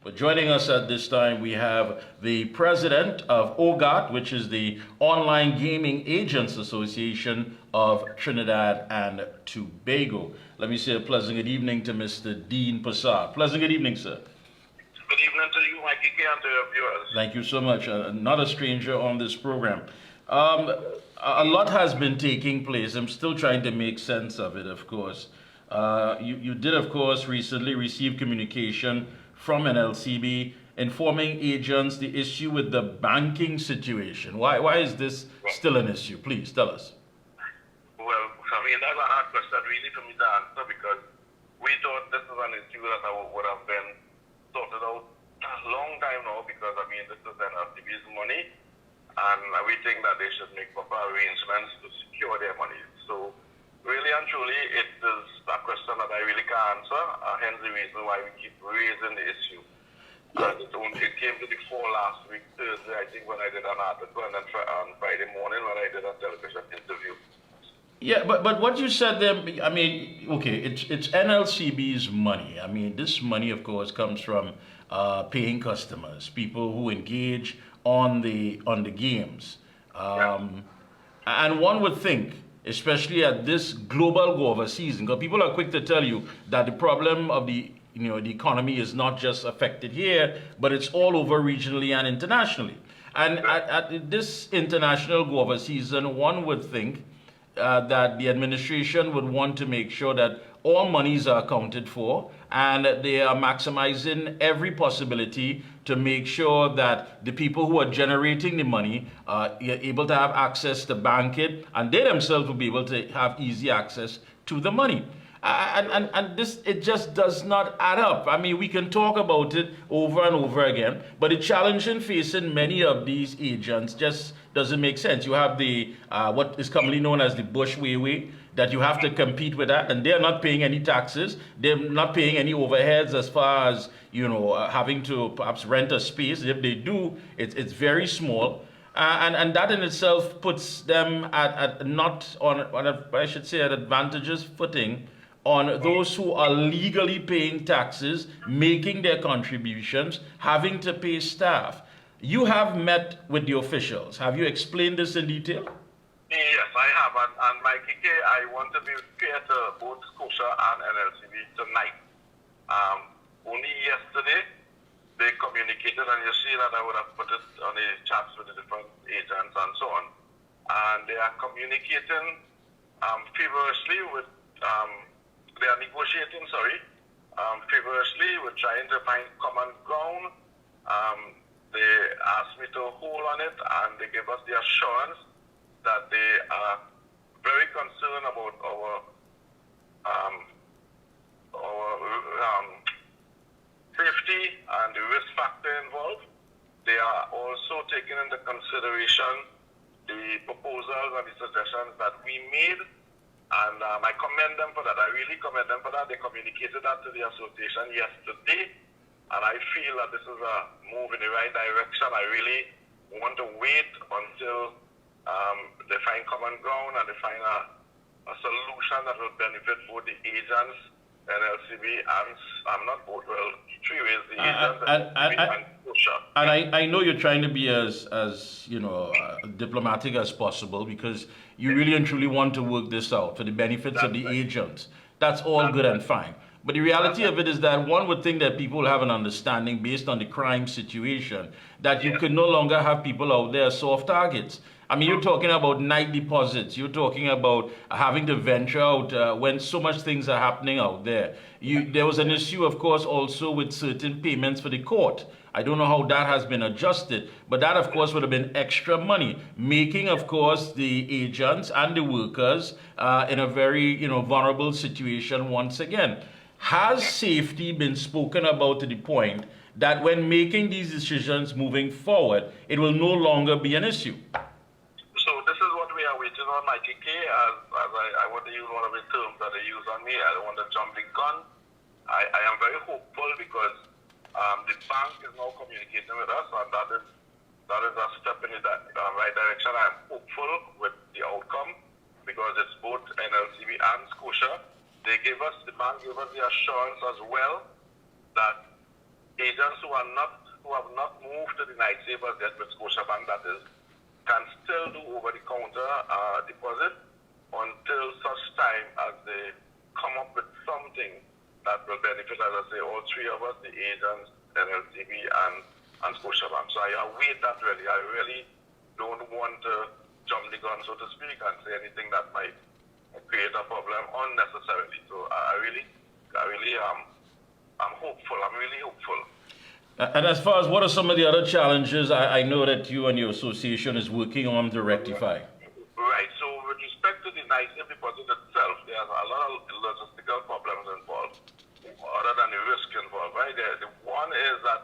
But joining us at this time, we have the president of OGAT, which is the Online Gaming Agents Association of Trinidad and Tobago. Let me say a pleasant good evening to Mr. Dean Persad. Pleasant good evening, sir. Good evening to you, Mikee K, and to your viewers. Thank you so much. Not a stranger on this program. A lot has been taking place. I'm still trying to make sense of it, of course. You did, of course, recently receive communication from NLCB informing agents the issue with the banking situation. Why is this still an issue? Please tell us. Well, I mean, that's a hard question really for me to answer because we thought this was an issue that would have been sorted out a long time now because, I mean, this is NLCB's money and we think that they should make proper arrangements to secure their money. So, really and truly, it is a question that I really can't answer, hence the reason why we keep raising the issue. Yeah. And it came to the fore last week, Thursday, I think, when I did an article, and then on Friday morning when I did a television interview. Yeah, but what you said there, I mean, okay, it's NLCB's money. I mean, this money, of course, comes from paying customers, people who engage on the games. And one would think, especially at this global guava season, because people are quick to tell you that the problem of the economy is not just affected here, but it's all over regionally and internationally. And at this international guava season, one would think that the administration would want to make sure that all monies are accounted for and they are maximizing every possibility to make sure that the people who are generating the money are able to have access to bank it, and they themselves will be able to have easy access to the money. And this, it just does not add up. I mean, we can talk about it over and over again, but the challenge in facing many of these agents just doesn't make sense. You have the what is commonly known as the Bush way, that you have to compete with that, and they're not paying any taxes. They're not paying any overheads as far as, having to perhaps rent a space. If they do, it's very small. And that in itself puts them at not on I should say, an advantageous footing on those who are legally paying taxes, making their contributions, having to pay staff. You have met with the officials. Have you explained this in detail? Yes, I have. And Mikee K, I want to be fair to both Scotia and NLCB tonight. Only yesterday, they communicated, and you see that I would have put it on the chats with the different agents and so on. And they are communicating feverishly with, they are negotiating, feverishly with trying to find common ground. They asked me to hold on it, and they gave us the assurance that they are very concerned about our safety and the risk factor involved. They are also taking into consideration the proposals and the suggestions that we made, and I commend them for that. I really commend them for that. They communicated that to the association yesterday, and I feel that this is a move in the right direction. I really want to wait until they find common ground and they find a solution that will benefit both the agents, NLCB, and not both, well, three ways, the agents, and Scotia. And I know you're trying to be as diplomatic as possible, because you really and truly want to work this out for the benefits of the agents. That's all good and fine. But the reality of it is that one would think that people have an understanding based on the crime situation that you could no longer have people out there as soft targets. I mean, you're talking about night deposits. You're talking about having to venture out when so much things are happening out there. There was an issue, of course, also with certain payments for the court. I don't know how that has been adjusted, but that, of course, would have been extra money, making, of course, the agents and the workers in a very, vulnerable situation once again. Has safety been spoken about to the point that when making these decisions moving forward, it will no longer be an issue? So this is what we are waiting on, Mikee K, as I want to use one of the terms that they use on me. I don't want to jump the gun. I am very hopeful because the bank is now communicating with us, and that is a step in the right direction. I am hopeful with the outcome because it's both NLCB and Scotia. The bank gave us the assurance as well that agents who have not moved to the night savers yet with Scotiabank, that is, can still do over-the-counter deposit until such time as they come up with something that will benefit, as I say, all three of us, the agents, NLCB, and Scotiabank. So I await that really. I really don't want to jump the gun, so to speak, and say anything that might create a problem unnecessarily. So I'm hopeful. I'm really hopeful. And as far as what are some of the other challenges I know that you and your association is working on to rectify? Right. So with respect to the night safe deposit itself, there's a lot of logistical problems involved, other than the risk involved. Right. The one is that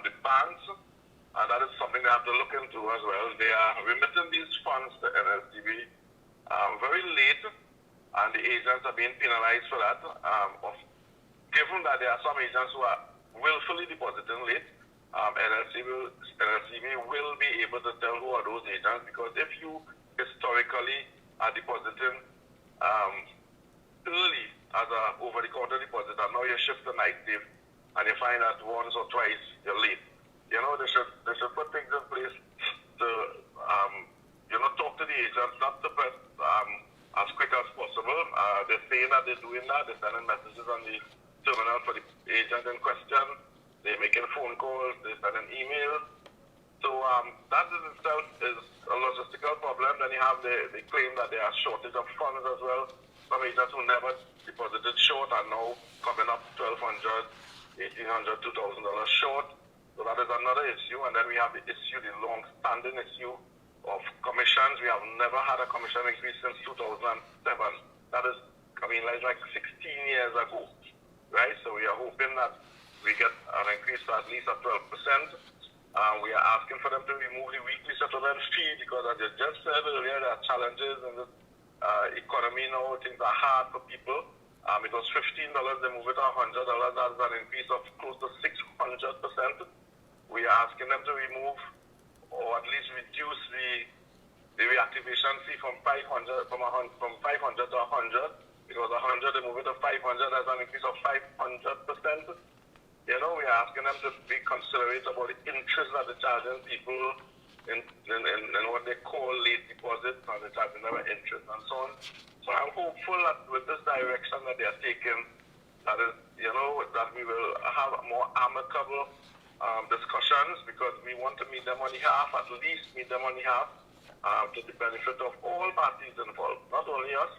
the banks, and that is something they have to look into as well. They are remitting these funds to NLCB very late, and the agents are being penalized for that. Given that there are some agents who are willfully depositing late, NLCB will be able to tell who are those agents, because if you historically are depositing early as a over-the-counter deposit, and now you shift to night safe, and you find that once or twice you're late, you know, they should put things in place to, talk to the agents, not to press as quick as possible. They're saying that they're doing that. They're sending messages on the terminal for the agent in question. They're making phone calls. They're sending emails. So that in itself is a logistical problem. Then you have the claim that there are shortage of funds as well. Some agents who never deposited short are now coming up $1,200, $1,800, $2,000 short. So that is another issue. And then we have the long-standing issue of commissions. We have never had a commission increase since 2007. That is, like 16 years ago, right? So we are hoping that we get an increase to at least 12%. We are asking for them to remove the weekly settlement fee, because as you just said earlier, there are challenges in the economy now. Things are hard for people. It was $15, they move it to $100. That's an increase of close to 600%. We are asking them to remove, or at least reduce the reactivation fee from 500 to 100. Because 100, they move it to 500. That's an increase of 500%. You know, we are asking them to be considerate about the interest that they're charging people in what they call late deposits, and they're charging them interest and so on. So I'm hopeful that with this direction that they are taking, that is, that we will have more amicable discussions, because we want to meet them on the half, at least meet them on the half, to the benefit of all parties involved, not only us.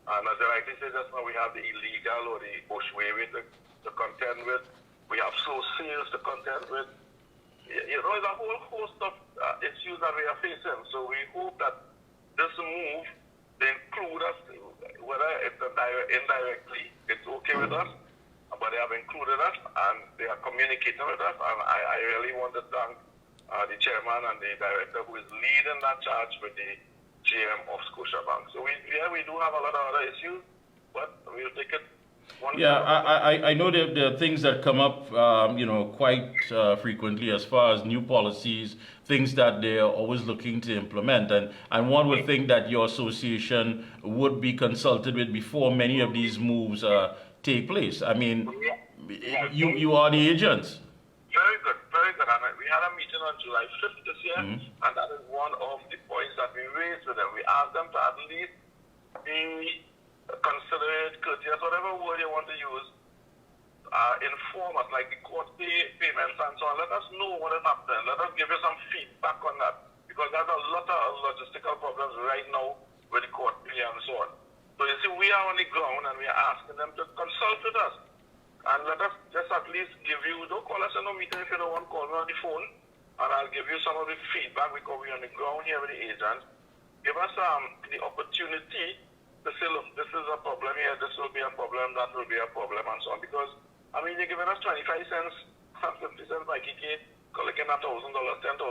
And as I rightly say just now, we have the illegal or the bushway to contend with. We have slow sales to contend with. There's a whole host of issues that we are facing. So we hope that this move, they include us, whether it's indirectly, it's okay with us, but they have included us and they are communicating with us. And I really want to thank the chairman and the director who is leading that charge with the GM of Scotiabank. So we do have a lot of other issues, but we'll take it. Yeah, I know there are things that come up, quite frequently as far as new policies, things that they're always looking to implement. And one would think that your association would be consulted with before many of these moves take place. I mean, you are the agents. Very good, very good. And we had a meeting on July 5th this year, and that is one of the points that we raised with them. We asked them to at least be considerate, courteous, whatever word you want to use, inform us, like the court payments and so on. Let us know what is happening. Let us give you some feedback on that, because there's a lot of logistical problems right now with the court pay and so on. So you see, we are on the ground and we are asking them to consult with us. And let us just at least give you, don't call us in a meeting if you don't want to call me on the phone, and I'll give you some of the feedback, because we're on the ground here with the agents. Give us the opportunity to say, look, this is a problem here, this will be a problem, that will be a problem, and so on. Because, you're giving us 25 cents, 50 cents, Mikee K, collecting $1,000, $10,000,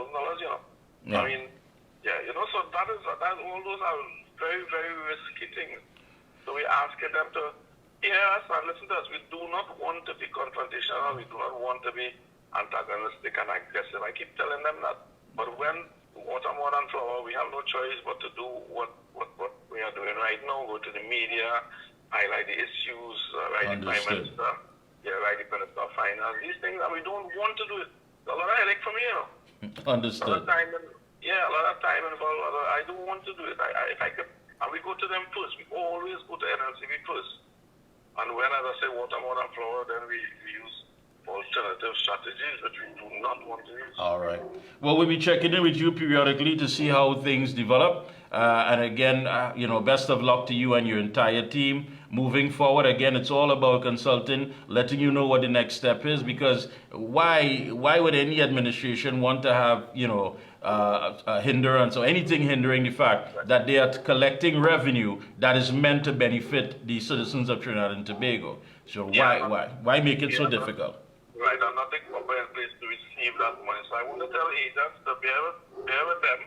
Yeah. So all those are very, very risky things. So we're asking them to hear us and listen to us. We do not want to be confrontational, we do not want to be antagonistic and aggressive. I keep telling them that. But when water more than flower, we have no choice but to do what we are doing right now. Go to the media, highlight the issues, write the Prime Minister, write the Minister of Finance, these things, and we don't want to do it. There's a lot of headache for me, you know. Understood. A lot of time involved. I don't want to do it. If I could, and we go to them first. We always go to NLCB first. And when, as I say, water, more than flour, then we use alternative strategies which we do not want to use. All right. Well, we'll be checking in with you periodically to see how things develop. And again, best of luck to you and your entire team moving forward. Again, it's all about consulting, letting you know what the next step is, because why would any administration want to have, a hindrance or anything hindering the fact that they are collecting revenue that is meant to benefit the citizens of Trinidad and Tobago? So why make it so difficult? Right, and nothing proper in place to receive that money. So I want to tell agents to bear with them,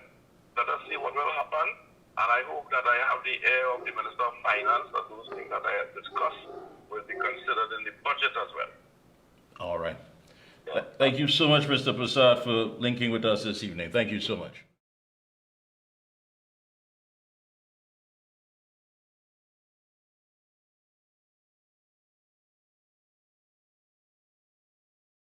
let us see what will happen, and I hope that I have the ear of the Minister of Finance that those things that I have discussed will be considered in the budget as well. All right. Thank you so much, Mr. Persad, for linking with us this evening. Thank you so much.